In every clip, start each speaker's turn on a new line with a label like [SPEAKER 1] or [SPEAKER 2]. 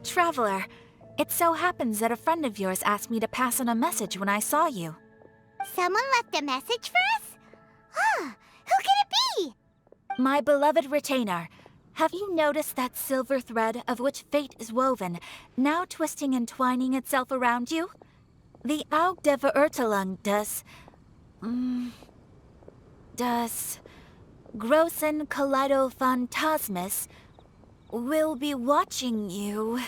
[SPEAKER 1] Traveler, it so happens that a friend of yours asked me to pass on a message when I saw you.
[SPEAKER 2] Someone left a message for us? Huh, who can it be?
[SPEAKER 1] My beloved retainer, have you noticed that silver thread of which fate is woven, now twisting and twining itself around you? The Xinyan der Verurteilung does Großen Kaleido-Phantasmus will be watching you.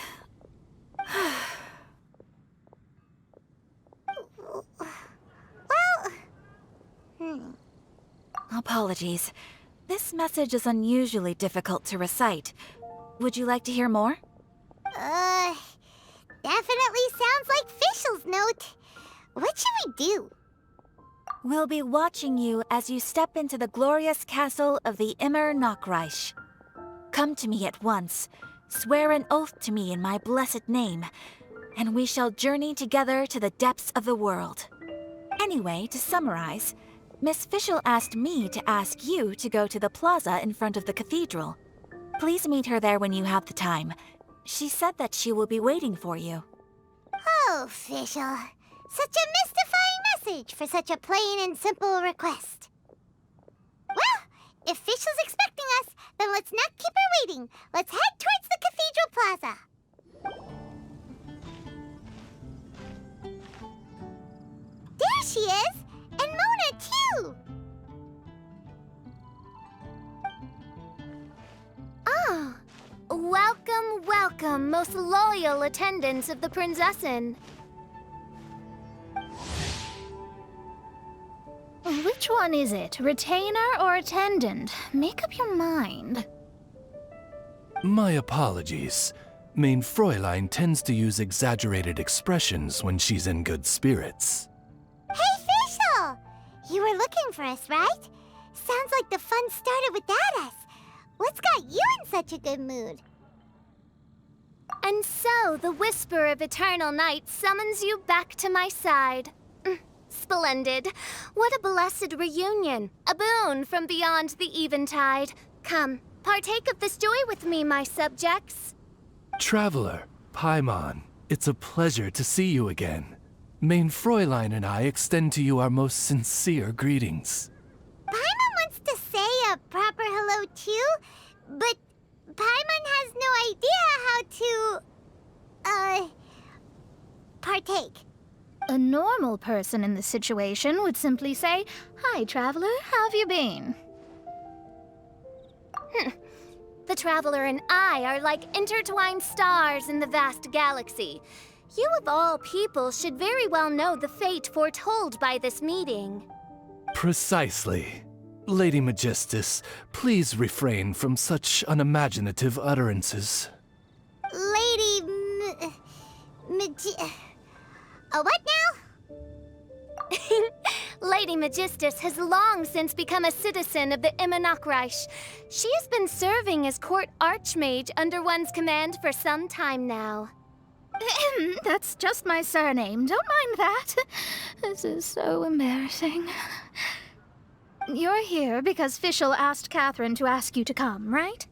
[SPEAKER 1] Apologies. This message is unusually difficult to recite. Would you like to hear more?
[SPEAKER 2] Definitely sounds like Fischl's note. What should we do?
[SPEAKER 1] We'll be watching you as you step into the glorious castle of the Immernachtreich. Come to me at once, swear an oath to me in my blessed name, and we shall journey together to the depths of the world. Anyway, to summarize, Miss Fischl asked me to ask you to go to the plaza in front of the cathedral. Please meet her there when you have the time. She said that she will be waiting for you.
[SPEAKER 2] Oh, Fischl. Such a mystifying message for such a plain and simple request. Well, if Fischl's expecting us, then let's not keep her waiting. Let's head towards the cathedral plaza. There she is! And Mona, too!
[SPEAKER 3] Ah, welcome, welcome, most loyal attendants of the Prinzessin. Which one is it, retainer or attendant? Make up your mind.
[SPEAKER 4] My apologies. Mein Fräulein tends to use exaggerated expressions when she's in good spirits.
[SPEAKER 2] Hey, Fischl! You were looking for us, right? Sounds like the fun started without us. What's got you in such a good mood?
[SPEAKER 3] And so, the whisper of eternal night summons you back to my side. Splendid. What a blessed reunion. A boon from beyond the eventide. Come, partake of this joy with me, my subjects.
[SPEAKER 4] Traveler, Paimon, it's a pleasure to see you again. Mein Fräulein and I extend to you our most sincere greetings.
[SPEAKER 2] Paimon wants to say a proper hello too, but Paimon has no idea how to, partake.
[SPEAKER 3] A normal person in this situation would simply say, "Hi, traveler, how have you been?" The traveler and I are like intertwined stars in the vast galaxy. You of all people should very well know the fate foretold by this meeting.
[SPEAKER 4] Precisely. Lady Magistus, please refrain from such unimaginative utterances.
[SPEAKER 2] Lady what now?
[SPEAKER 3] Lady Magistus has long since become a citizen of the Immernachtreich. She has been serving as court archmage under one's command for some time now. That's just my surname. Don't mind that. This is so embarrassing. You're here because Fischl asked Catherine to ask you to come, right?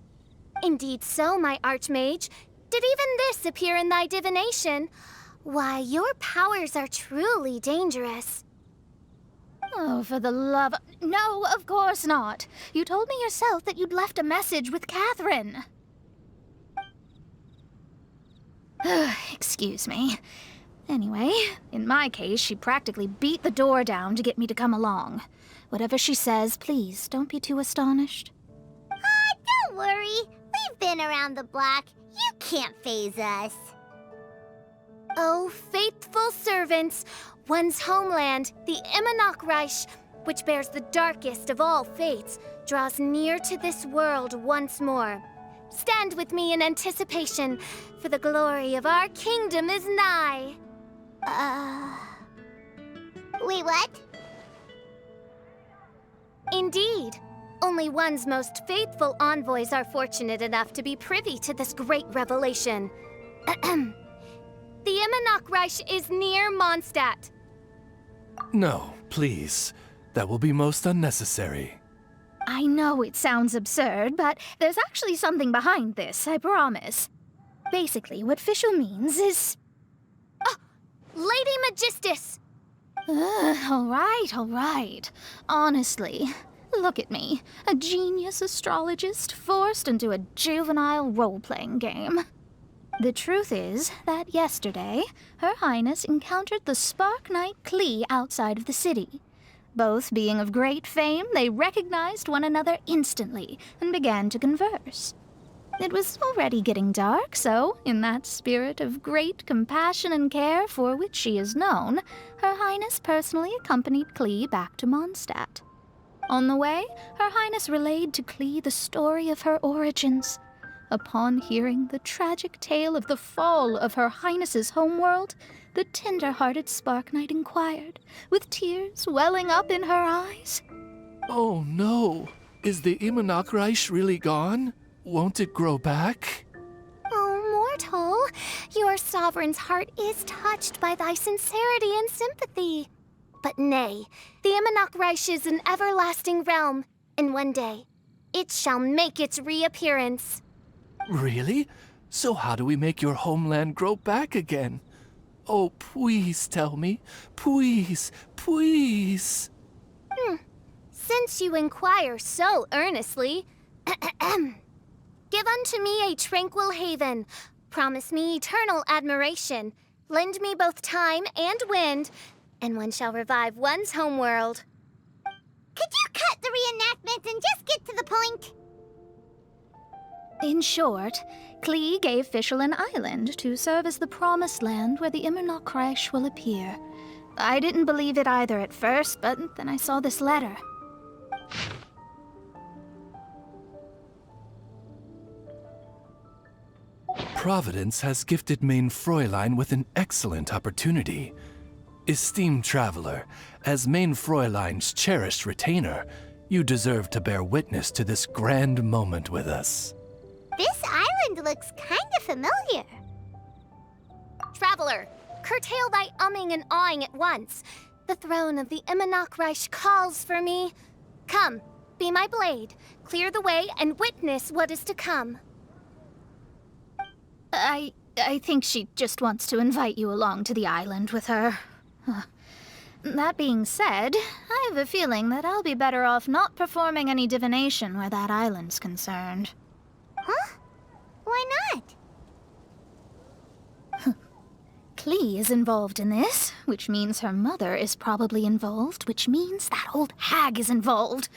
[SPEAKER 3] Indeed so, my archmage. Did even this appear in thy divination? Why, your powers are truly dangerous. Oh, for the love... No, of course not. You told me yourself that you'd left a message with Catherine. Excuse me. Anyway, in my case, she practically beat the door down to get me to come along. Whatever she says, please, don't be too astonished.
[SPEAKER 2] Don't worry. We've been around the block. You can't faze us.
[SPEAKER 3] Oh, faithful servants, one's homeland, the Immernachtreich, which bears the darkest of all fates, draws near to this world once more. Stand with me in anticipation, for the glory of our kingdom is nigh.
[SPEAKER 2] Wait, what?
[SPEAKER 3] Indeed. Only one's most faithful envoys are fortunate enough to be privy to this great revelation. The Immernachtreich is near Mondstadt.
[SPEAKER 4] No, please. That will be most unnecessary.
[SPEAKER 3] I know it sounds absurd, but there's actually something behind this, I promise.
[SPEAKER 5] Basically, what Fischl means is...
[SPEAKER 3] Lady Magistus!
[SPEAKER 5] All right. Honestly, look at me. A genius astrologist forced into a juvenile role-playing game. The truth is that yesterday, Her Highness encountered the Spark Knight Klee outside of the city. Both being of great fame, they recognized one another instantly and began to converse. It was already getting dark, so, in that spirit of great compassion and care for which she is known, Her Highness personally accompanied Klee back to Mondstadt. On the way, Her Highness relayed to Klee the story of her origins. Upon hearing the tragic tale of the fall of Her Highness's homeworld, the tender-hearted Spark Knight inquired, with tears welling up in her eyes.
[SPEAKER 4] Oh no! Is the Immernachtreich really gone? Won't it grow back?
[SPEAKER 3] Oh, mortal, your sovereign's heart is touched by thy sincerity and sympathy. But nay, the Immernachtreich is an everlasting realm, and one day, it shall make its reappearance.
[SPEAKER 4] Really? So how do we make your homeland grow back again? Oh, please tell me. Please.
[SPEAKER 3] Since you inquire so earnestly, give unto me a tranquil haven, promise me eternal admiration, lend me both time and wind, and one shall revive one's homeworld.
[SPEAKER 2] Could you cut the reenactment and just get to the point?
[SPEAKER 5] In short, Klee gave Fischl an island to serve as the promised land where the Immernachtreich will appear. I didn't believe it either at first, but then I saw this letter.
[SPEAKER 4] Providence has gifted Main Fräulein with an excellent opportunity. Esteemed traveler, as Main Fräulein's cherished retainer, you deserve to bear witness to this grand moment with us.
[SPEAKER 2] This island looks kinda familiar.
[SPEAKER 3] Traveler, curtail thy umming and awing at once. The throne of the Immernachtreich calls for me. Come, be my blade, clear the way, and witness what is to come.
[SPEAKER 5] I think she just wants to invite you along to the island with her. That being said, I have a feeling that I'll be better off not performing any divination where that island's concerned.
[SPEAKER 2] Huh? Why not?
[SPEAKER 5] Klee is involved in this, which means her mother is probably involved, which means that old hag is involved.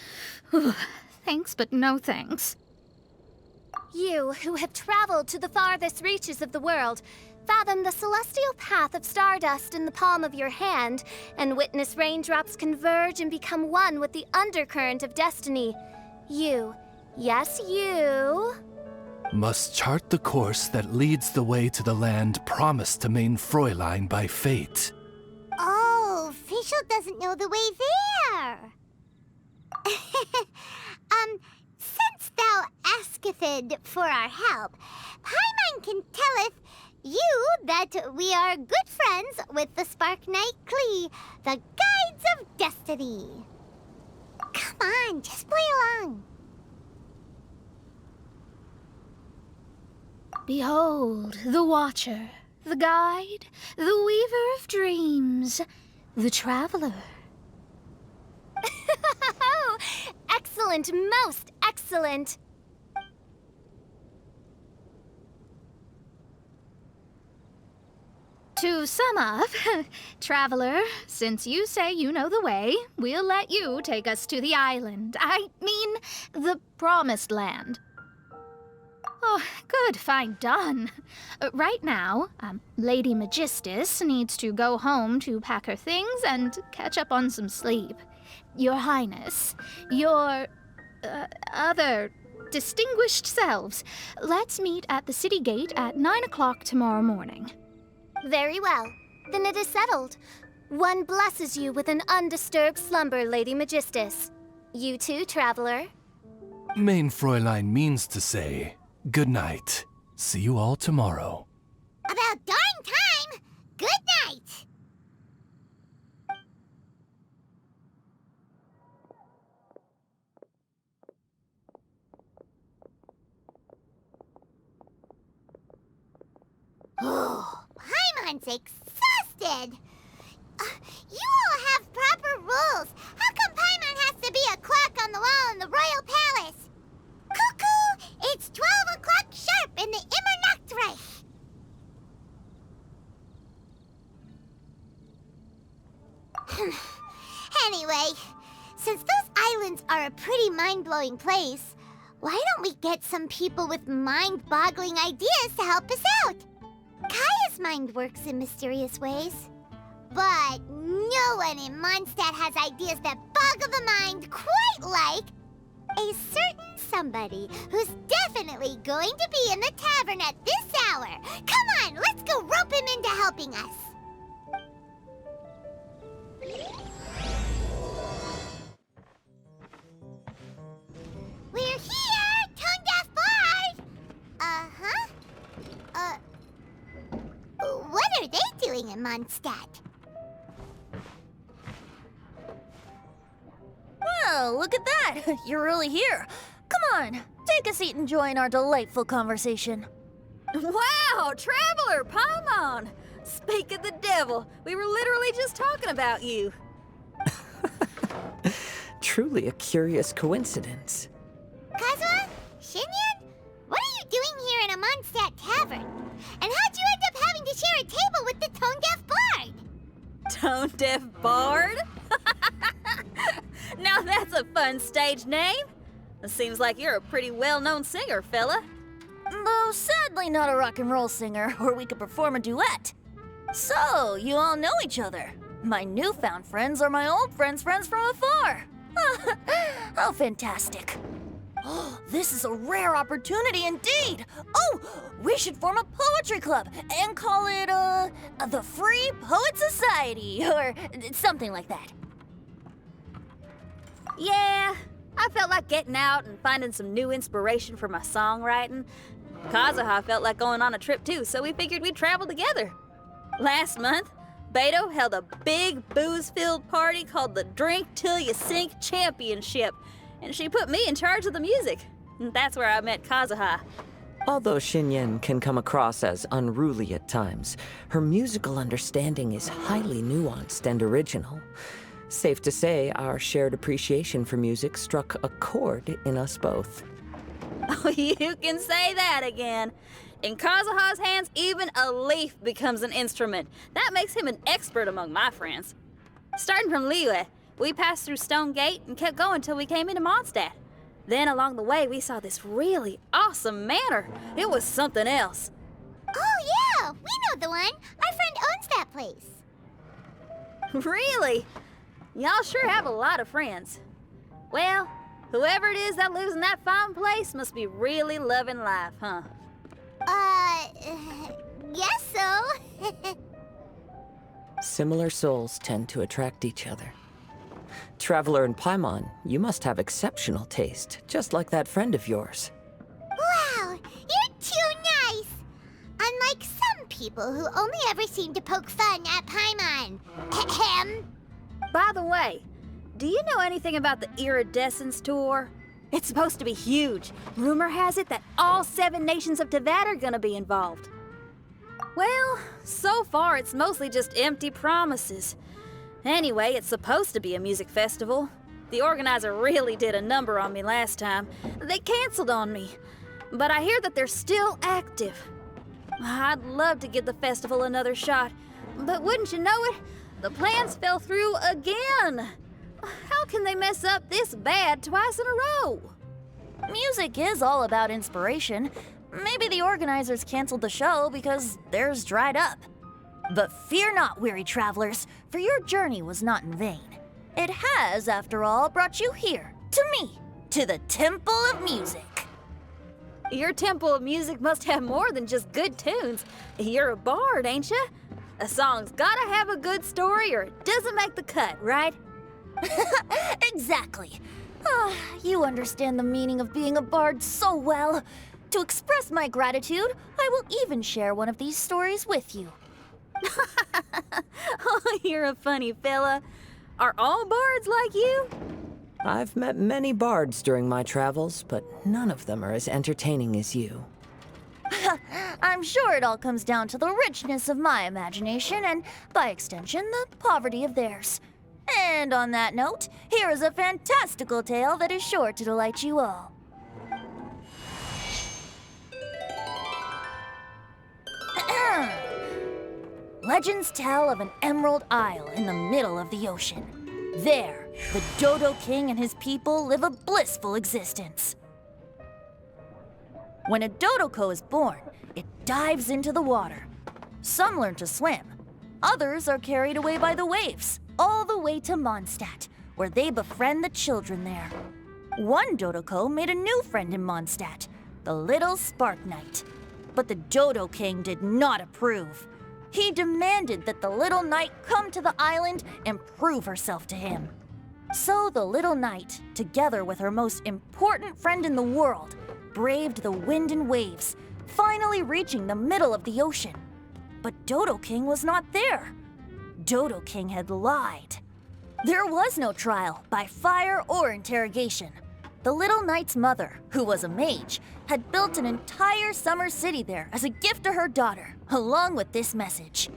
[SPEAKER 5] Thanks, but no thanks.
[SPEAKER 3] You, who have traveled to the farthest reaches of the world, fathom the celestial path of stardust in the palm of your hand, and witness raindrops converge and become one with the undercurrent of destiny. You, yes, you...
[SPEAKER 4] must chart the course that leads the way to the land promised to Main Fräulein by fate.
[SPEAKER 2] Oh, Fischl doesn't know the way there. Since thou asketh for our help, Paimon can telleth you that we are good friends with the Spark Knight Klee, the Guides of Destiny. Come on, just play along.
[SPEAKER 5] Behold, the Watcher, the Guide, the Weaver of Dreams, the Traveler.
[SPEAKER 3] Excellent, most excellent.
[SPEAKER 5] To sum up, Traveler, since you say you know the way, we'll let you take us to the island. I mean, the Promised Land. Oh, good, fine, done. Right now, Lady Magistus needs to go home to pack her things and catch up on some sleep. Your Highness, your other distinguished selves, let's meet at the city gate at 9 o'clock tomorrow morning.
[SPEAKER 3] Very well. Then it is settled. One blesses you with an undisturbed slumber, Lady Magistus. You too, traveler.
[SPEAKER 4] Main Fräulein means to say, good night. See you all tomorrow.
[SPEAKER 2] About darn time! Good night! Paimon's exhausted. You all have proper rules. How come Paimon has to be a clock on the wall in the royal palace? Cuckoo! It's 12 o'clock sharp in the Immernachtreich. Anyway, since those islands are a pretty mind-blowing place, why don't we get some people with mind-boggling ideas to help us out? Kaya's mind works in mysterious ways. But no one in Mondstadt has ideas that boggle the mind quite like a certain somebody who's definitely going to be in the tavern at this hour. Come on, let's go rope him into helping us. We're here, tone-deaf bard! Uh-huh. What are they doing in Mondstadt?
[SPEAKER 6] Well, look at that! You're really here. Come on, take a seat and join our delightful conversation.
[SPEAKER 7] Wow, Traveler Paimon! Speak of the devil, we were literally just talking about you.
[SPEAKER 8] Truly a curious coincidence.
[SPEAKER 2] Kazuha? Xinyan? What are you doing here in a Mondstadt tavern? And how'd you end up having to share a table with the tone-deaf bard?
[SPEAKER 7] Tone-deaf bard? Now that's a fun stage name. It seems like you're a pretty well-known singer, fella.
[SPEAKER 6] Though sadly not a rock and roll singer, or we could perform a duet. So, you all know each other. My newfound friends are my old friends' friends from afar. How fantastic. This is a rare opportunity indeed. Oh, we should form a poetry club and call it, the Free Poet Society, or something like that.
[SPEAKER 7] Yeah, I felt like getting out and finding some new inspiration for my songwriting. Kazuha felt like going on a trip too, so we figured we'd travel together. Last month, Beto held a big booze-filled party called the Drink Till You Sink Championship, and she put me in charge of the music. And that's where I met Kazuha.
[SPEAKER 8] Although Xinyan can come across as unruly at times, her musical understanding is highly nuanced and original. Safe to say, our shared appreciation for music struck a chord in us both.
[SPEAKER 7] Oh, you can say that again. In Kazuha's hands, even a leaf becomes an instrument. That makes him an expert among my friends. Starting from Liyue, we passed through Stone Gate and kept going till we came into Mondstadt. Then along the way, we saw this really awesome manor. It was something else.
[SPEAKER 2] Oh yeah, we know the one. Our friend owns that place.
[SPEAKER 7] Really? Y'all sure have a lot of friends. Well, whoever it is that lives in that fine place must be really loving life, huh?
[SPEAKER 2] Guess so.
[SPEAKER 8] Similar souls tend to attract each other. Traveler and Paimon, you must have exceptional taste, just like that friend of yours.
[SPEAKER 2] Wow, you're too nice. Unlike some people who only ever seem to poke fun at Paimon. Ahem.
[SPEAKER 7] By the way, do you know anything about the Iridescence Tour? It's supposed to be huge. Rumor has it that all 7 nations of Teyvat are gonna be involved. Well, so far it's mostly just empty promises. Anyway, it's supposed to be a music festival. The organizer really did a number on me last time. They canceled on me. But I hear that they're still active. I'd love to give the festival another shot. But wouldn't you know it, the plans fell through again. How can they mess up this bad twice in a row?
[SPEAKER 6] Music is all about inspiration. Maybe the organizers canceled the show because theirs dried up. But fear not, weary travelers, for your journey was not in vain. It has, after all, brought you here, to me, to the Temple of Music.
[SPEAKER 7] Your Temple of Music must have more than just good tunes. You're a bard, ain't ya? A song's gotta have a good story or it doesn't make the cut, right?
[SPEAKER 6] Exactly. You understand the meaning of being a bard so well. To express my gratitude, I will even share one of these stories with you.
[SPEAKER 7] Oh, you're a funny fella. Are all bards like you?
[SPEAKER 8] I've met many bards during my travels, but none of them are as entertaining as you.
[SPEAKER 6] I'm sure it all comes down to the richness of my imagination and, by extension, the poverty of theirs. And on that note, here is a fantastical tale that is sure to delight you all. Legends tell of an emerald isle in the middle of the ocean. There, the Dodo King and his people live a blissful existence. When a Dodoko is born, it dives into the water. Some learn to swim. Others are carried away by the waves, all the way to Mondstadt, where they befriend the children there. One Dodoko made a new friend in Mondstadt, the little Spark Knight. But the Dodo King did not approve. He demanded that the little knight come to the island and prove herself to him. So the little knight, together with her most important friend in the world, braved the wind and waves, finally reaching the middle of the ocean. But Dodo King was not there. Dodo King had lied. There was no trial by fire or interrogation. The little knight's mother, who was a mage, had built an entire summer city there as a gift to her daughter, along with this message.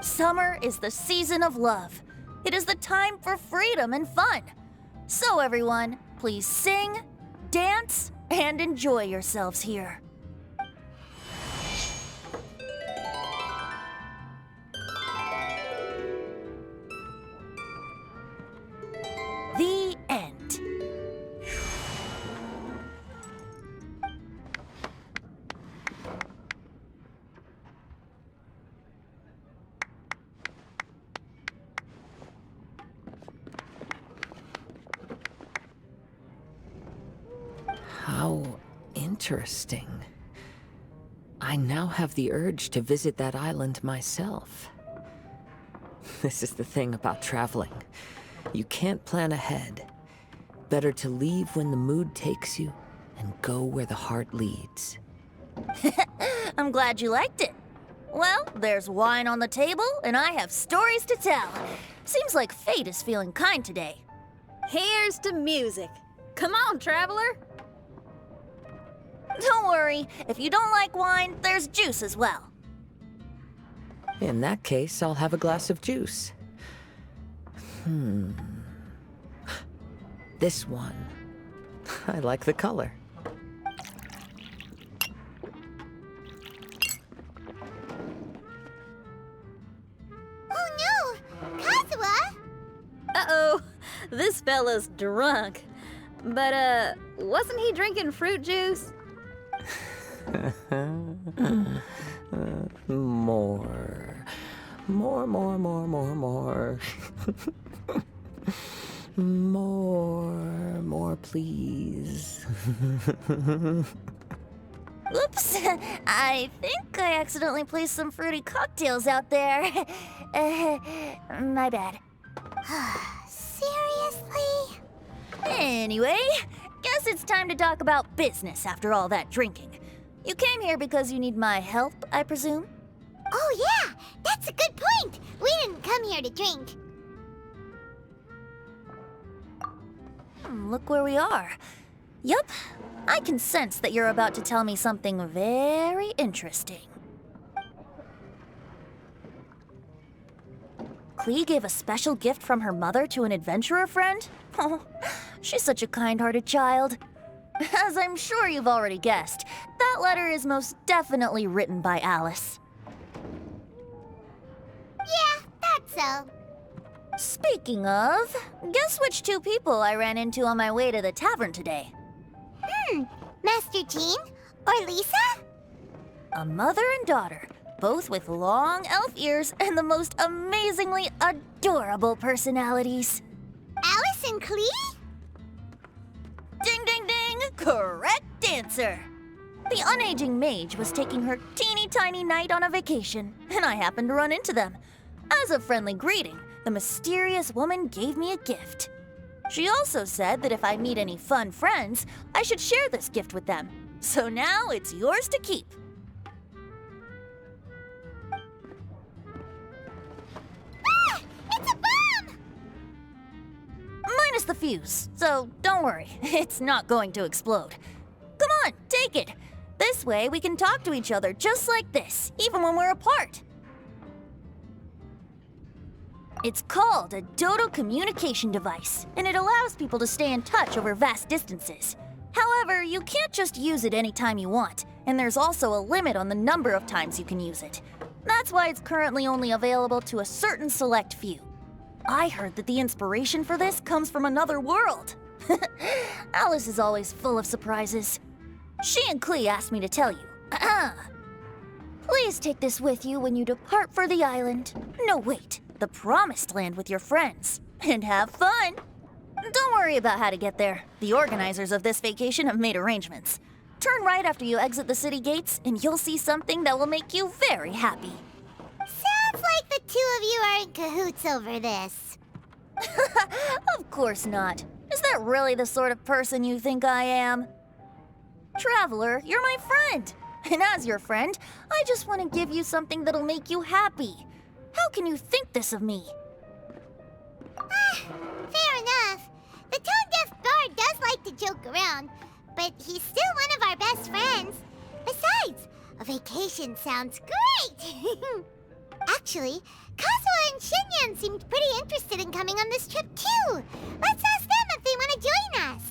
[SPEAKER 6] Summer is the season of love. It is the time for freedom and fun. So everyone, please sing, dance, and enjoy yourselves here. The end.
[SPEAKER 8] How interesting. I now have the urge to visit that island myself. This is the thing about traveling. You can't plan ahead. Better to leave when the mood takes you and go where the heart leads.
[SPEAKER 6] I'm glad you liked it. Well, there's wine on the table, and I have stories to tell. Seems like fate is feeling kind today.
[SPEAKER 7] Here's to music. Come on, traveler.
[SPEAKER 6] Don't worry, if you don't like wine, there's juice as well.
[SPEAKER 8] In that case, I'll have a glass of juice. This one. I like the color.
[SPEAKER 2] Oh no! Kazuha!
[SPEAKER 7] Uh-oh, this fella's drunk. But, wasn't he drinking fruit juice?
[SPEAKER 8] More. More, please.
[SPEAKER 6] Oops, I think I accidentally placed some fruity cocktails out there. My bad.
[SPEAKER 2] Seriously?
[SPEAKER 6] Anyway, guess it's time to talk about business after all that drinking. You came here because you need my help, I presume?
[SPEAKER 2] Oh yeah, that's a good point. We didn't come here to drink.
[SPEAKER 6] Look where we are. Yup, I can sense that you're about to tell me something very interesting. Klee gave a special gift from her mother to an adventurer friend? Oh, she's such a kind-hearted child. As I'm sure you've already guessed, that letter is most definitely written by Alice.
[SPEAKER 2] Yeah, that's so.
[SPEAKER 6] Speaking of, guess which two people I ran into on my way to the tavern today?
[SPEAKER 2] Master Jean? Or Lisa?
[SPEAKER 6] A mother and daughter, both with long elf ears and the most amazingly adorable personalities.
[SPEAKER 2] Alice and Klee?
[SPEAKER 6] Ding, ding, ding! Correct answer! The unaging mage was taking her teeny tiny knight on a vacation, and I happened to run into them. As a friendly greeting, the mysterious woman gave me a gift. She also said that if I meet any fun friends, I should share this gift with them. So now it's yours to keep.
[SPEAKER 2] Ah! It's a bomb!
[SPEAKER 6] Minus the fuse, so don't worry, it's not going to explode. Come on, take it. This This way, we can talk to each other just like this, even when we're apart. It's called a Dodo communication device, and it allows people to stay in touch over vast distances. However, you can't just use it anytime you want, and there's also a limit on the number of times you can use it. That's why it's currently only available to a certain select few. I heard that the inspiration for this comes from another world. Alice is always full of surprises. She and Klee asked me to tell you. Please take this with you when you depart for the island. No, wait, the Promised Land with your friends. And have fun! Don't worry about how to get there. The organizers of this vacation have made arrangements. Turn right after you exit the city gates, and you'll see something that will make you very happy.
[SPEAKER 2] Sounds like the two of you are in cahoots over this.
[SPEAKER 6] Of course not. Is that really the sort of person you think I am? Traveler, you're my friend. And as your friend, I just want to give you something that'll make you happy. How can you think this of me?
[SPEAKER 2] Fair enough. The tone-deaf bard does like to joke around, but he's still one of our best friends. Besides, a vacation sounds great! Actually, Kazuha and Xinyan seemed pretty interested in coming on this trip too. Let's ask them if they want to join us.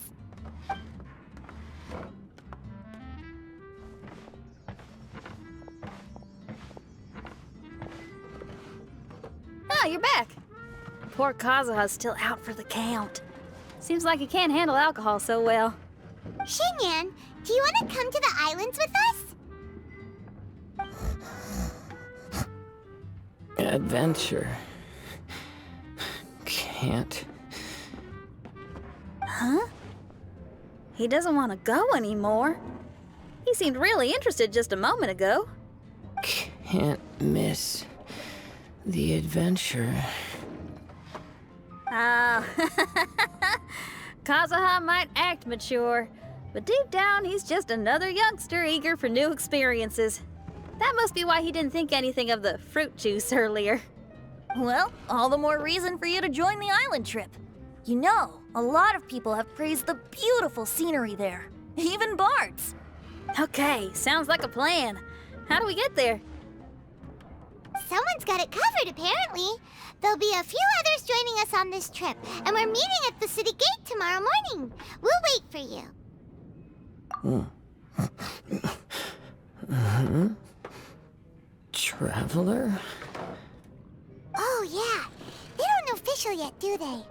[SPEAKER 7] Ah, you're back. Poor Kazuha's still out for the count. Seems like he can't handle alcohol so well.
[SPEAKER 2] Xinyan, do you want to come to the islands with us?
[SPEAKER 8] Adventure. Can't.
[SPEAKER 7] Huh? He doesn't want to go anymore. He seemed really interested just a moment ago.
[SPEAKER 8] Can't miss the adventure.
[SPEAKER 7] Oh, Kazuha might act mature, but deep down he's just another youngster eager for new experiences. That must be why he didn't think anything of the fruit juice earlier.
[SPEAKER 6] Well, all the more reason for you to join the island trip. You know, a lot of people have praised the beautiful scenery there, even bards.
[SPEAKER 7] Okay, sounds like a plan. How do we get there?
[SPEAKER 2] Someone's got it covered, apparently. There'll be a few others joining us on this trip, and we're meeting at the city gate tomorrow morning. We'll wait for you.
[SPEAKER 8] Traveler?
[SPEAKER 2] Oh, yeah. They don't know Fischl yet, do they?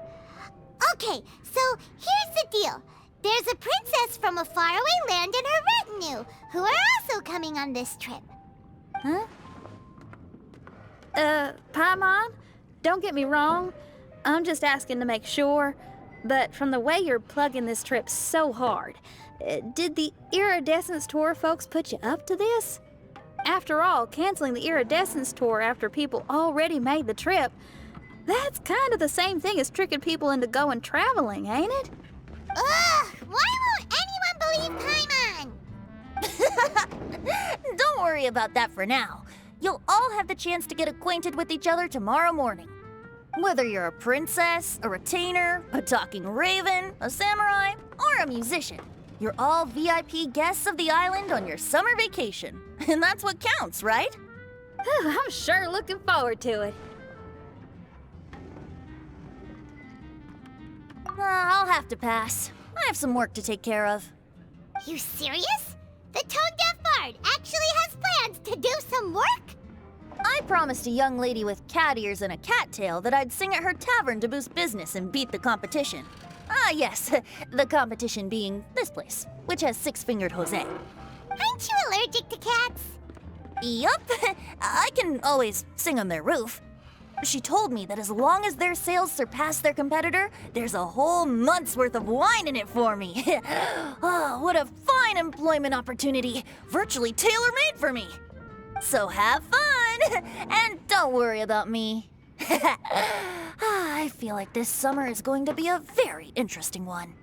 [SPEAKER 2] Okay, so here's the deal. There's a princess from a faraway land and her retinue, who are also coming on this trip.
[SPEAKER 7] Huh? Paimon? Don't get me wrong. I'm just asking to make sure. But from the way you're plugging this trip so hard, did the Iridescence Tour folks put you up to this? After all, canceling the Iridescence Tour after people already made the trip, that's kind of the same thing as tricking people into going traveling, ain't it?
[SPEAKER 2] Ugh! Why won't anyone believe Paimon?
[SPEAKER 6] Don't worry about that for now. You'll all have the chance to get acquainted with each other tomorrow morning. Whether you're a princess, a retainer, a talking raven, a samurai, or a musician, you're all VIP guests of the island on your summer vacation. And that's what counts, right?
[SPEAKER 7] I'm sure looking forward to it.
[SPEAKER 6] I'll have to pass. I have some work to take care of.
[SPEAKER 2] You serious? The tone-deaf bard actually has plans to do some work?
[SPEAKER 6] I promised a young lady with cat ears and a cattail that I'd sing at her tavern to boost business and beat the competition. Ah, yes, the competition being this place, which has six-fingered Jose.
[SPEAKER 2] Aren't you allergic to cats?
[SPEAKER 6] Yup, I can always sing on their roof. She told me that as long as their sales surpass their competitor, there's a whole month's worth of wine in it for me. Oh, what a fine employment opportunity, virtually tailor-made for me. So have fun, and don't worry about me. I feel like this summer is going to be a very interesting one.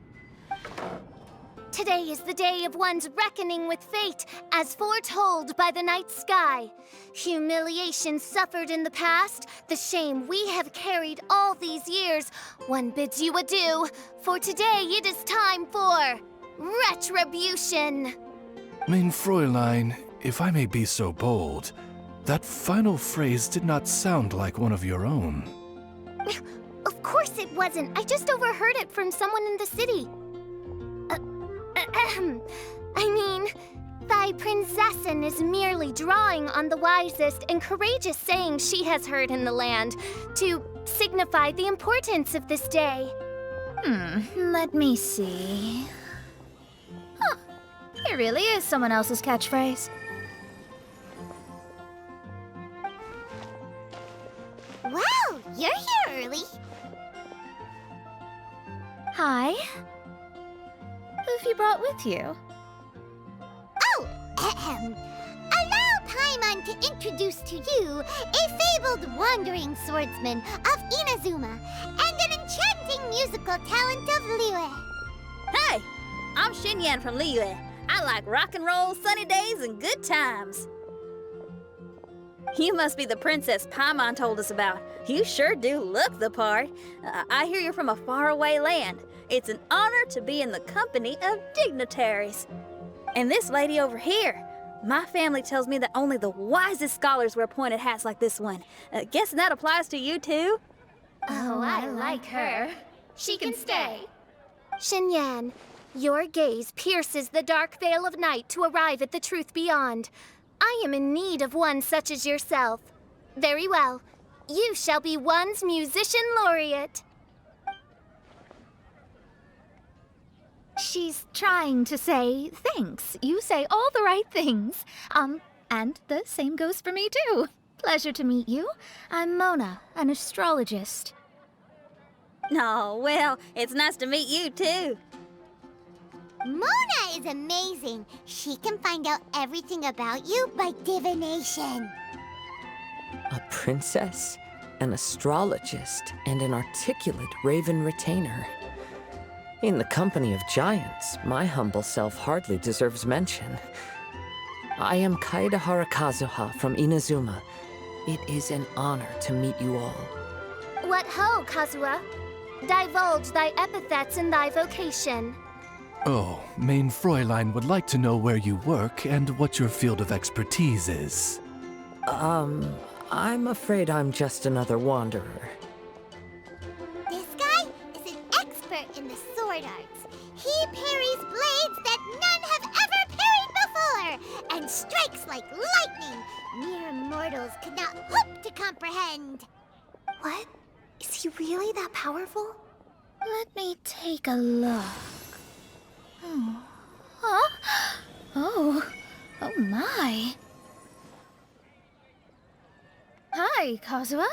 [SPEAKER 3] Today is the day of one's reckoning with fate, as foretold by the night sky. Humiliation suffered in the past, the shame we have carried all these years, one bids you adieu, for today it is time for retribution.
[SPEAKER 4] Mein Fräulein, if I may be so bold, that final phrase did not sound like one of your own.
[SPEAKER 3] Of course it wasn't. I just overheard it from someone in the city. I mean, thy Prinzessin is merely drawing on the wisest and courageous sayings she has heard in the land to signify the importance of this day.
[SPEAKER 5] Let me see. Huh, it really is someone else's catchphrase.
[SPEAKER 2] Wow, you're here early.
[SPEAKER 5] Hi. Who've you brought with you?
[SPEAKER 2] Oh, allow Paimon to introduce to you a fabled wandering swordsman of Inazuma and an enchanting musical talent of Liyue.
[SPEAKER 7] Hey, I'm Xinyan from Liyue. I like rock and roll, sunny days, and good times. You must be the princess Paimon told us about. You sure do look the part. I hear you're from a faraway land. It's an honor to be in the company of dignitaries. And this lady over here, my family tells me that only the wisest scholars wear pointed hats like this one. Guessing that applies to you too?
[SPEAKER 3] Oh, I like her. She can stay. Xinyan, your gaze pierces the dark veil of night to arrive at the truth beyond. I am in need of one such as yourself. Very well. You shall be one's musician laureate.
[SPEAKER 5] She's trying to say thanks. You say all the right things. And the same goes for me too. Pleasure to meet you. I'm Mona, an astrologist.
[SPEAKER 7] Oh, well, it's nice to meet you too.
[SPEAKER 2] Mona is amazing. She can find out everything about you by divination.
[SPEAKER 8] A princess, an astrologist, and an articulate raven retainer. In the company of giants, my humble self hardly deserves mention. I am Kaedehara Kazuha from Inazuma. It is an honor to meet you all.
[SPEAKER 3] What ho, Kazuha? Divulge thy epithets and thy vocation.
[SPEAKER 4] Oh, Mein Fräulein would like to know where you work and what your field of expertise is.
[SPEAKER 8] I'm afraid I'm just another wanderer.
[SPEAKER 2] This guy is an expert in the sword arts. He parries blades that none have ever parried before, and strikes like lightning. Mere mortals could not hope to comprehend.
[SPEAKER 3] What? Is he really that powerful?
[SPEAKER 5] Let me take a look. Huh? Oh my. Hi, Kazuha.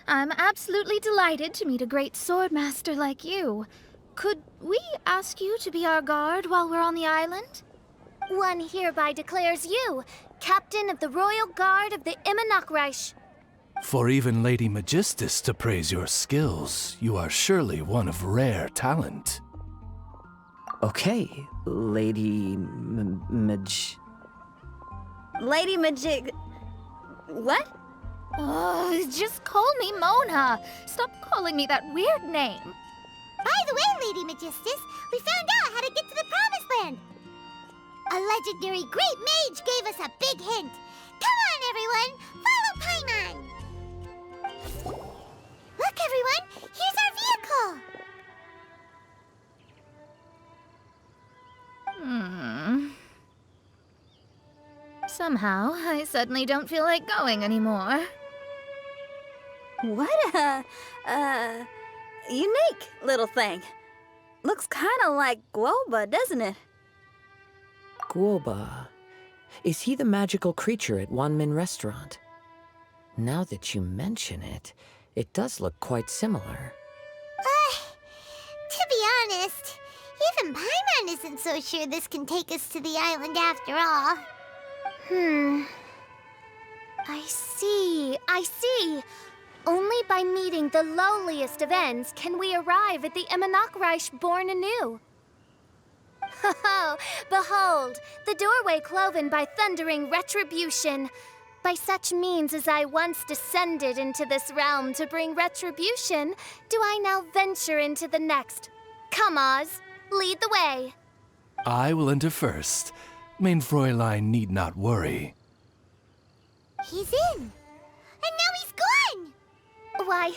[SPEAKER 5] I'm absolutely delighted to meet a great swordmaster like you. Could we ask you to be our guard while we're on the island?
[SPEAKER 3] One hereby declares you captain of the royal guard of the Immernachtreich.
[SPEAKER 4] For even Lady Magistus to praise your skills, you are surely one of rare talent.
[SPEAKER 8] Okay, Lady
[SPEAKER 7] Lady Majig... What?
[SPEAKER 5] Oh, just call me Mona. Stop calling me that weird name.
[SPEAKER 2] By the way, Lady Magistus, we found out how to get to the Promised Land. A legendary great mage gave us a big hint. Come on, everyone, follow Paimon. Look, everyone, here's our vehicle.
[SPEAKER 5] Somehow, I suddenly don't feel like going anymore.
[SPEAKER 7] What a, unique little thing. Looks kind of like Guoba, doesn't it?
[SPEAKER 8] Guoba. Is he the magical creature at Wanmin Restaurant? Now that you mention it, it does look quite similar.
[SPEAKER 2] To be honest, even Paimon isn't so sure this can take us to the island after all.
[SPEAKER 3] I see. Only by meeting the lowliest of ends can we arrive at the Immernachtreich born anew. Behold, the doorway cloven by thundering retribution. By such means as I once descended into this realm to bring retribution, do I now venture into the next. Come, Oz, lead the way.
[SPEAKER 4] I will enter first. Main Fräulein need not worry.
[SPEAKER 2] He's in. And now he's gone.
[SPEAKER 3] Why,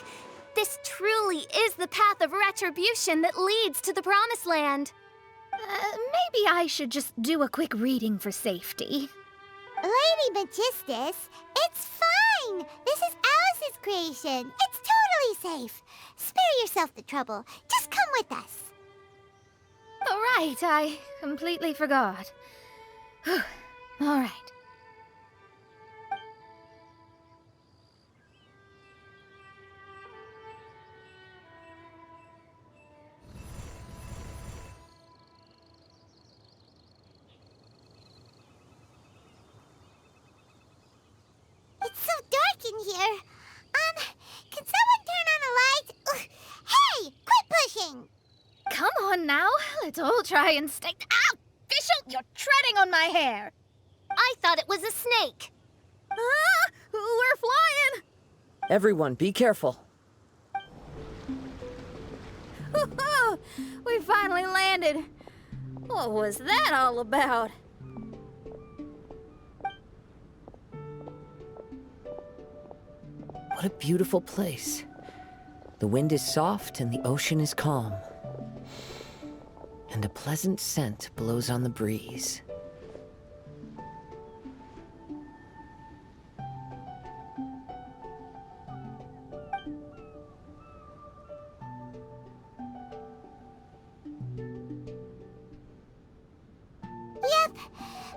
[SPEAKER 3] this truly is the path of retribution that leads to the Promised Land.
[SPEAKER 5] Maybe I should just do a quick reading for safety.
[SPEAKER 2] Lady Magistus, it's fine. This is Alice's creation. It's totally safe. Spare yourself the trouble. Just come with us.
[SPEAKER 5] All right, I completely forgot. All right.
[SPEAKER 2] It's so dark in here. Can someone turn on a light? Ugh. Hey, quit pushing.
[SPEAKER 5] Come on now, let's all try and stay. Ow! Fischl, you're treading on my hair.
[SPEAKER 3] I thought it was a snake.
[SPEAKER 7] Ah, we're flying!
[SPEAKER 8] Everyone, be careful.
[SPEAKER 7] We finally landed. What was that all about?
[SPEAKER 8] What a beautiful place. The wind is soft and the ocean is calm. And a pleasant scent blows on the breeze.
[SPEAKER 2] Yep.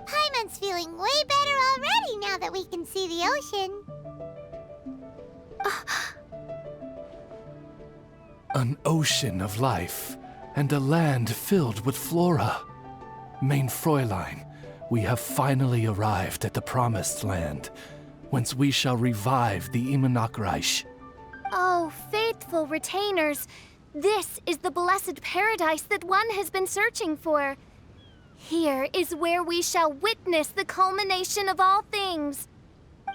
[SPEAKER 2] Paimon's feeling way better already now that we can see the ocean.
[SPEAKER 4] An ocean of life, and a land filled with flora. Main Fräulein, we have finally arrived at the Promised Land, whence we shall revive the Immernachtreich.
[SPEAKER 3] Oh, faithful retainers, this is the blessed paradise that one has been searching for. Here is where we shall witness the culmination of all things.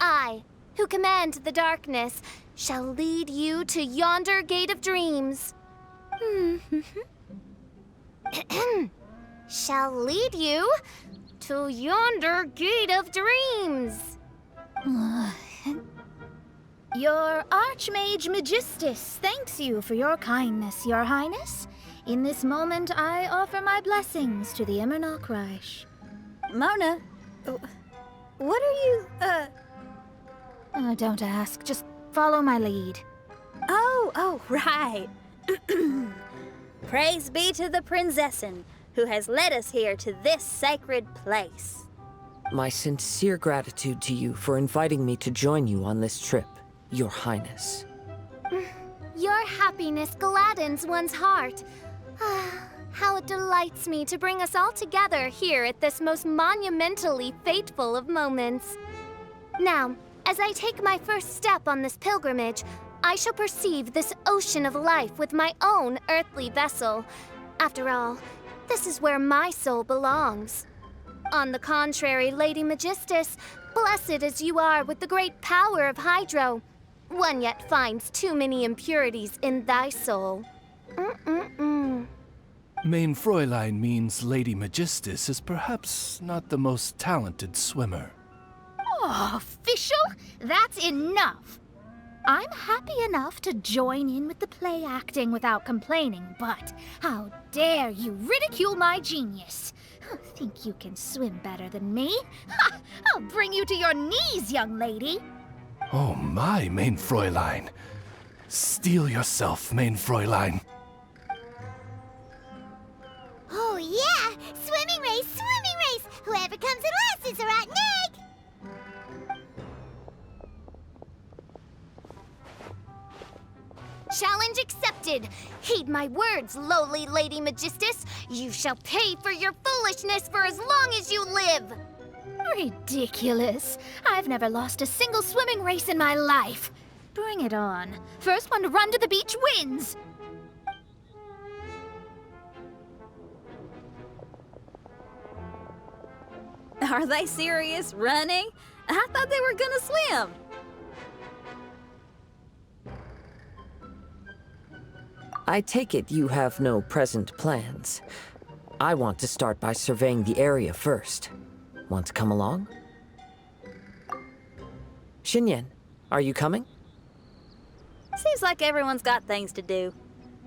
[SPEAKER 3] I, who command the darkness, shall lead you to yonder gate of dreams. Shall lead you to yonder gate of dreams.
[SPEAKER 5] Your Archmage Magistus thanks you for your kindness, Your Highness. In this moment, I offer my blessings to the Immernachtreich.
[SPEAKER 7] Mona, what are you,
[SPEAKER 5] Don't ask, just follow my lead.
[SPEAKER 7] Oh, right. Praise be to the Prinzessin, who has led us here to this sacred place.
[SPEAKER 8] My sincere gratitude to you for inviting me to join you on this trip, Your Highness.
[SPEAKER 3] Your happiness gladdens one's heart. How it delights me to bring us all together here at this most monumentally fateful of moments. Now, as I take my first step on this pilgrimage, I shall perceive this ocean of life with my own earthly vessel. After all, this is where my soul belongs. On the contrary, Lady Magistus, blessed as you are with the great power of Hydro, one yet finds too many impurities in thy soul.
[SPEAKER 4] Main Fräulein means Lady Magistus is perhaps not the most talented swimmer.
[SPEAKER 5] Oh, Fischl, that's enough. I'm happy enough to join in with the play acting without complaining, but how dare you ridicule my genius? Think you can swim better than me? Ha! I'll bring you to your knees, young lady.
[SPEAKER 4] Oh my, Main Fräulein. Steel yourself, Main Fräulein.
[SPEAKER 2] Oh yeah! Swimming race, swimming race! Whoever comes in last is a rotten egg!
[SPEAKER 3] Challenge accepted. Heed my words, lowly Lady Magistus. You shall pay for your foolishness for as long as you live.
[SPEAKER 5] Ridiculous. I've never lost a single swimming race in my life. Bring it on. First one to run to the beach wins.
[SPEAKER 7] Are they serious, running? I thought they were gonna swim.
[SPEAKER 8] I take it you have no present plans. I want to start by surveying the area first. Want to come along? Xinyan, are you coming?
[SPEAKER 7] Seems like everyone's got things to do.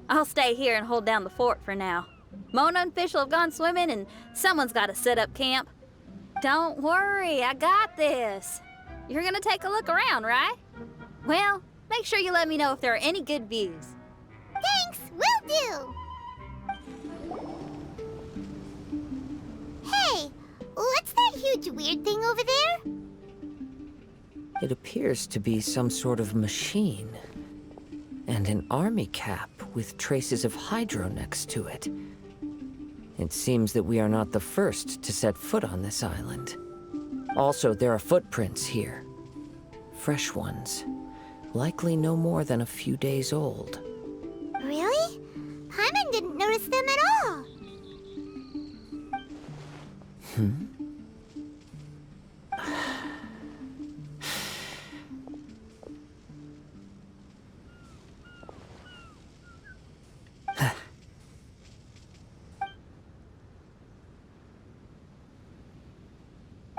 [SPEAKER 7] I'll stay here and hold down the fort for now. Mona and Fischl have gone swimming, and someone's got to set up camp. Don't worry, I got this. You're gonna take a look around, right? Well, make sure you let me know if there are any good views.
[SPEAKER 2] Thanks, will do! Hey, what's that huge weird thing over there?
[SPEAKER 8] It appears to be some sort of machine. And an army cap with traces of hydro next to it. It seems that we are not the first to set foot on this island. Also, there are footprints here. Fresh ones. Likely no more than a few days old.
[SPEAKER 2] Really? Paimon didn't notice them at all.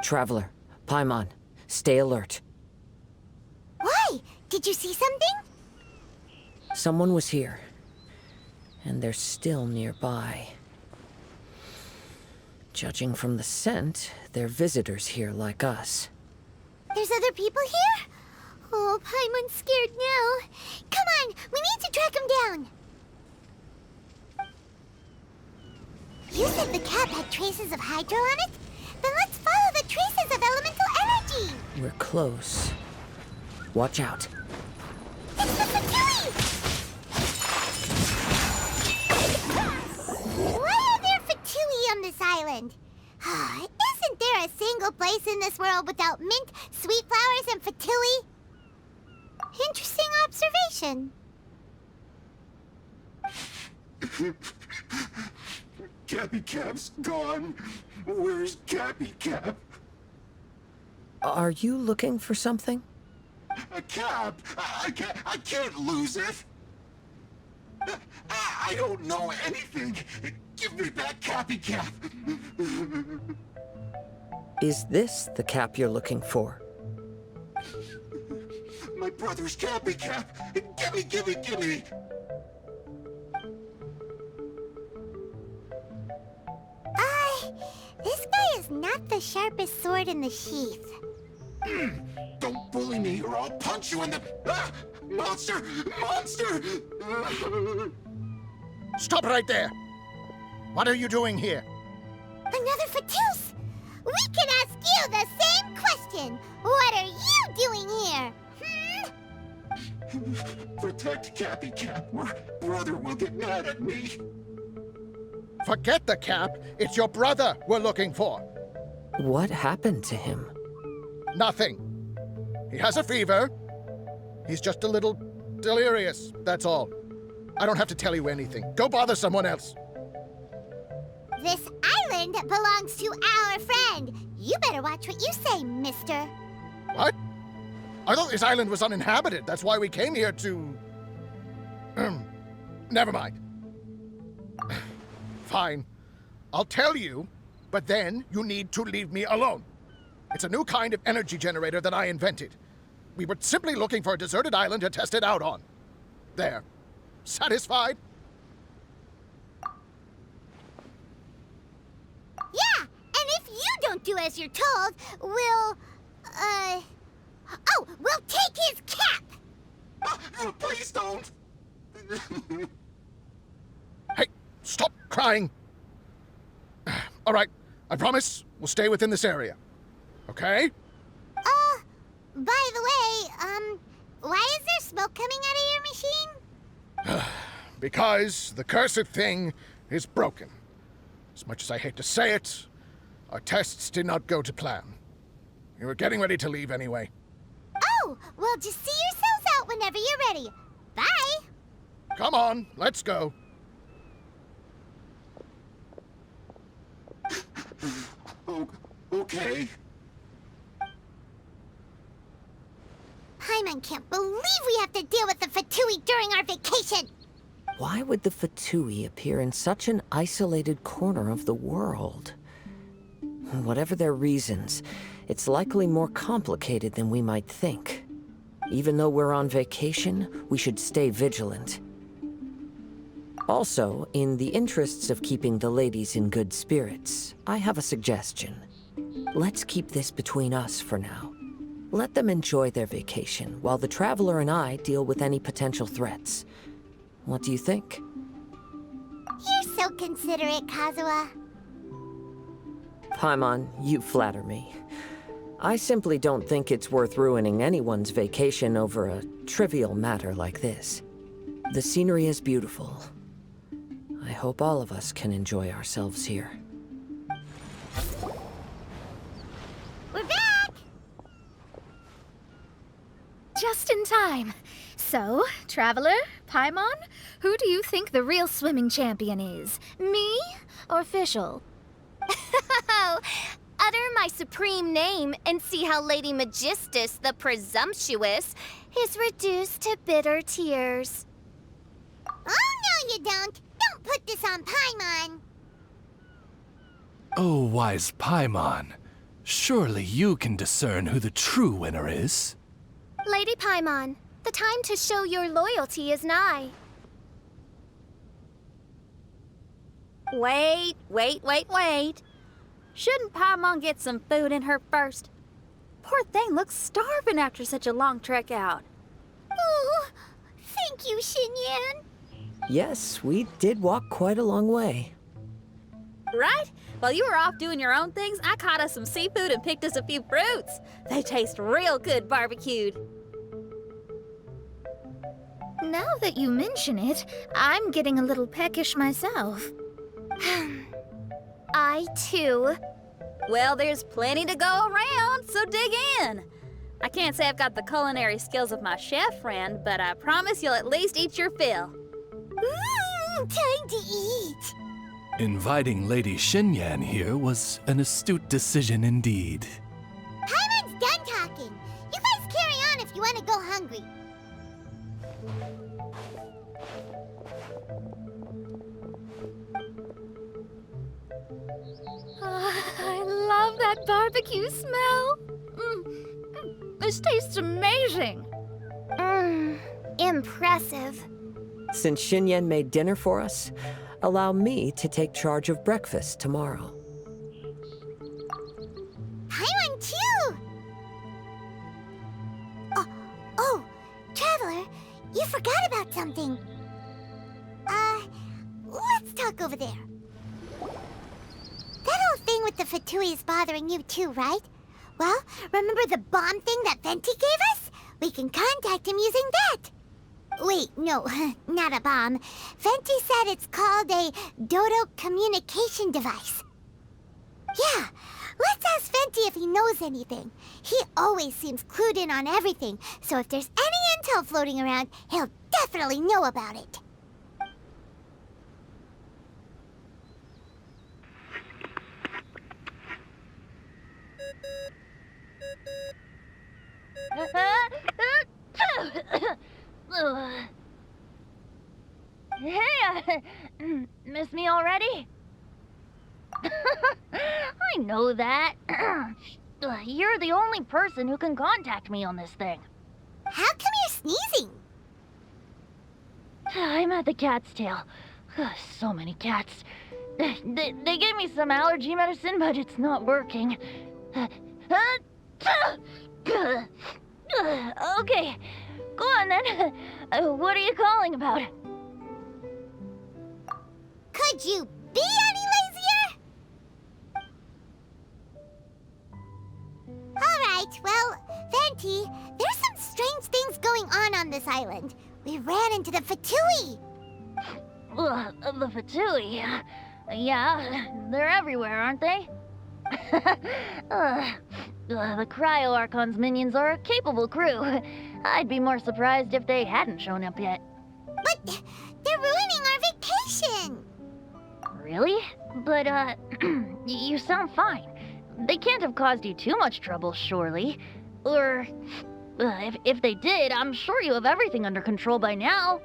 [SPEAKER 8] Traveler, Paimon, stay alert.
[SPEAKER 2] Why? Did you see something?
[SPEAKER 8] Someone was here. And they're still nearby. Judging from the scent, they're visitors here like us.
[SPEAKER 2] There's other people here? Oh, Paimon's scared now. Come on, we need to track him down. You said the cap had traces of hydro on it? Then let's follow the traces of elemental energy.
[SPEAKER 8] We're close. Watch out.
[SPEAKER 2] It's the Fatui! Why are there Fatui on this island? Isn't there a single place in this world without mint, sweet flowers, and Fatui? Interesting observation.
[SPEAKER 9] Cappy Cap's gone. Where's Cappy Cap?
[SPEAKER 8] Are you looking for something?
[SPEAKER 9] A cap? I can't lose it. I don't know anything. Give me back Cappy Cap.
[SPEAKER 8] Is this the cap you're looking for?
[SPEAKER 9] My brother's Cappy Cap. Gimme.
[SPEAKER 2] This guy is not the sharpest sword in the sheath.
[SPEAKER 9] Don't bully me or I'll punch you in the... Ah! Monster!
[SPEAKER 10] Stop right there! What are you doing here?
[SPEAKER 2] Another Fatus! We can ask you the same question! What are you doing here?
[SPEAKER 9] Protect Cappy Cap or brother will get mad at me.
[SPEAKER 10] Forget the cap. It's your brother we're looking for.
[SPEAKER 8] What happened to him?
[SPEAKER 10] Nothing. He has a fever. He's just a little delirious, that's all. I don't have to tell you anything. Go bother someone else.
[SPEAKER 2] This island belongs to our friend. You better watch what you say, mister.
[SPEAKER 10] What? I thought this island was uninhabited. That's why we came here to... Never mind. Fine. I'll tell you, but then you need to leave me alone. It's a new kind of energy generator that I invented. We were simply looking for a deserted island to test it out on. There. Satisfied?
[SPEAKER 2] Yeah, and if you don't do as you're told, we'll take his cap!
[SPEAKER 9] Please don't.
[SPEAKER 10] Hey, stop crying. All right, I promise we'll stay within this area. Okay?
[SPEAKER 2] By the way, why is there smoke coming out of your machine?
[SPEAKER 10] Because the cursed thing is broken. As much as I hate to say it, our tests did not go to plan. We were getting ready to leave anyway.
[SPEAKER 2] Oh, well, just see yourselves out whenever you're ready. Bye!
[SPEAKER 10] Come on, let's go.
[SPEAKER 9] Okay.
[SPEAKER 2] Paimon can't believe we have to deal with the Fatui during our vacation!
[SPEAKER 8] Why would the Fatui appear in such an isolated corner of the world? Whatever their reasons, it's likely more complicated than we might think. Even though we're on vacation, we should stay vigilant. Also, in the interests of keeping the ladies in good spirits, I have a suggestion. Let's keep this between us for now. Let them enjoy their vacation, while the Traveler and I deal with any potential threats. What do you think?
[SPEAKER 2] You're so considerate, Kazuha.
[SPEAKER 8] Paimon, you flatter me. I simply don't think it's worth ruining anyone's vacation over a trivial matter like this. The scenery is beautiful. I hope all of us can enjoy ourselves here.
[SPEAKER 2] We're back!
[SPEAKER 5] Just in time. So, Traveler, Paimon, who do you think the real swimming champion is? Me or Fischl?
[SPEAKER 3] Utter my supreme name and see how Lady Magistus the Presumptuous is reduced to bitter tears.
[SPEAKER 2] Oh, no you don't. Don't put this on Paimon.
[SPEAKER 4] Oh, wise Paimon. Surely you can discern who the true winner is.
[SPEAKER 3] Lady Paimon, the time to show your loyalty is nigh.
[SPEAKER 7] Wait. Shouldn't Paimon get some food in her first? Poor thing looks starving after such a long trek out.
[SPEAKER 2] Oh, thank you, Xinyan.
[SPEAKER 8] Yes, we did walk quite a long way.
[SPEAKER 7] Right? While you were off doing your own things, I caught us some seafood and picked us a few fruits. They taste real good barbecued.
[SPEAKER 5] Now that you mention it, I'm getting a little peckish myself.
[SPEAKER 3] I, too.
[SPEAKER 7] Well, there's plenty to go around, so dig in. I can't say I've got the culinary skills of my chef friend, but I promise you'll at least eat your fill.
[SPEAKER 2] Time to eat.
[SPEAKER 4] Inviting Lady Xinyan here was an astute decision indeed.
[SPEAKER 2] Paimon's done talking. You guys carry on if you want to go hungry.
[SPEAKER 5] I love that barbecue smell. This tastes amazing.
[SPEAKER 3] Impressive.
[SPEAKER 8] Since Xinyan made dinner for us, allow me to take charge of breakfast tomorrow.
[SPEAKER 2] Paimon, too! Oh, Traveler, you forgot about something. Let's talk over there. That whole thing with the Fatui is bothering you too, right? Well, remember the bomb thing that Venti gave us? We can contact him using that. Wait, no, not a bomb. Venti said it's called a Dodo communication device. Yeah, let's ask Venti if he knows anything. He always seems clued in on everything, so if there's any intel floating around, he'll definitely know about it.
[SPEAKER 6] Hey, miss me already? I know that. You're the only person who can contact me on this thing.
[SPEAKER 2] How come you're sneezing?
[SPEAKER 6] I'm at the cat's tail. So many cats. They gave me some allergy medicine, but it's not working. Okay, go on then. What are you calling about?
[SPEAKER 2] Could you be any lazier? Alright, well, Venti, there's some strange things going on this island. We ran into the Fatui.
[SPEAKER 6] The Fatui? Yeah, they're everywhere, aren't they? The Cryo Archon's minions are a capable crew. I'd be more surprised if they hadn't shown up yet.
[SPEAKER 2] But they're ruining our vacation.
[SPEAKER 6] Really? But, you sound fine. They can't have caused you too much trouble, surely. Or, if they did, I'm sure you have everything under control by now.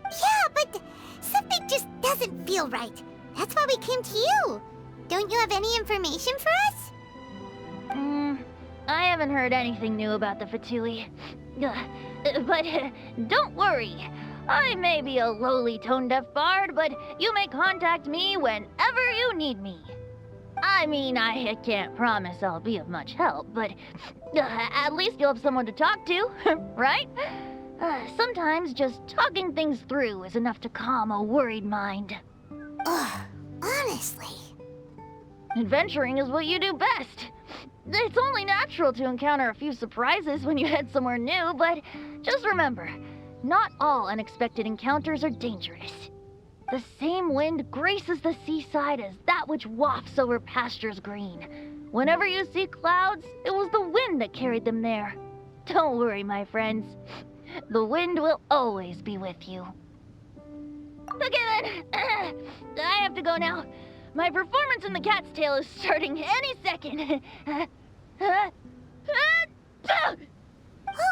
[SPEAKER 2] Yeah, but something just doesn't feel right. That's why we came to you. Don't you have any information for us?
[SPEAKER 11] I haven't heard anything new about the Fatui. But don't worry. I may be a lowly tone-deaf bard, but you may contact me whenever you need me. I mean, I can't promise I'll be of much help, but at least you'll have someone to talk to, right? Sometimes just talking things through is enough to calm a worried mind.
[SPEAKER 2] Ugh, honestly.
[SPEAKER 11] Adventuring is what you do best. It's only natural to encounter a few surprises when you head somewhere new, but just remember, not all unexpected encounters are dangerous. The same wind graces the seaside as that which wafts over pastures green. Whenever you see clouds, it was the wind that carried them there. Don't worry, my friends. The wind will always be with you. Okay then, I have to go now. My performance in the Cat's Tail is starting any second.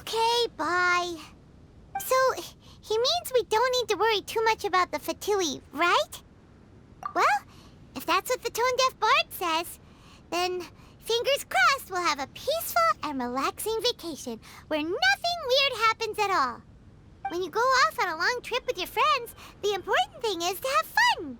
[SPEAKER 2] Okay, bye. So, he means we don't need to worry too much about the Fatui, right? Well, if that's what the tone-deaf bard says, then fingers crossed we'll have a peaceful and relaxing vacation where nothing weird happens at all. When you go off on a long trip with your friends, the important thing is to have fun.